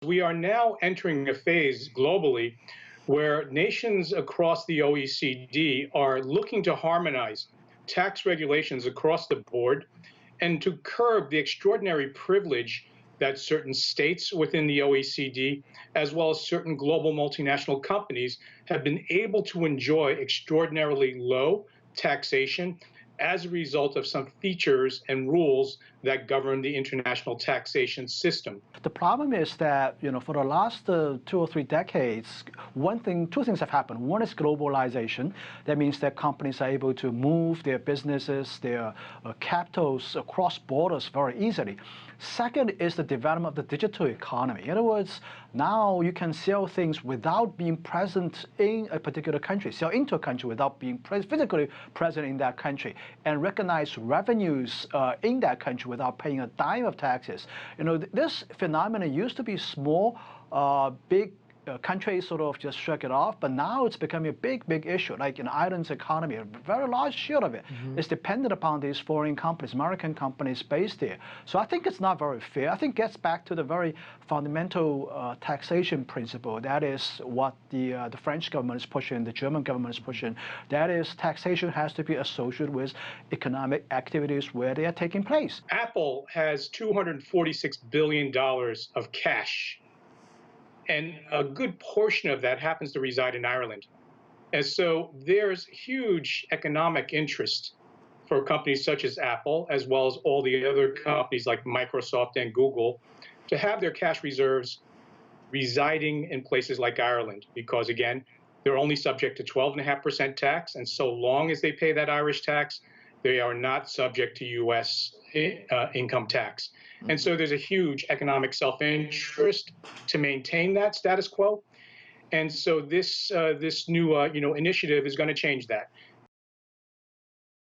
We are now entering a phase globally where nations across the OECD are looking to harmonize tax regulations across the board and to curb the extraordinary privilege that certain states within the OECD, as well as certain global multinational companies, have been able to enjoy extraordinarily low taxation as a result of some features and rules that govern the international taxation system. The problem is that, for the last 2 or 3 decades, two things have happened. One is globalization. That means that companies are able to move their businesses, their capitals across borders very easily. Second is the development of the digital economy. In other words, now you can sell things without being present in a particular country, sell into a country without being physically present in that country, and recognize revenues in that country without paying a dime of taxes. This phenomenon used to be small, big countries sort of just shrug it off, but now it's becoming a big issue. Like in Ireland's economy, a very large share of it is dependent upon these foreign companies, American companies based here. So I think it's not very fair. I think it gets back to the very fundamental taxation principle. That is what the French government is pushing, the German government is pushing. That is, taxation has to be associated with economic activities where they are taking place. Apple has $246 billion of cash, and a good portion of that happens to reside in Ireland. And so there's huge economic interest for companies such as Apple, as well as all the other companies like Microsoft and Google, to have their cash reserves residing in places like Ireland, because again, they're only subject to 12.5% tax, and so long as they pay that Irish tax, they are not subject to U.S. income tax. And so there's a huge economic self-interest to maintain that status quo. And so this new initiative is going to change that.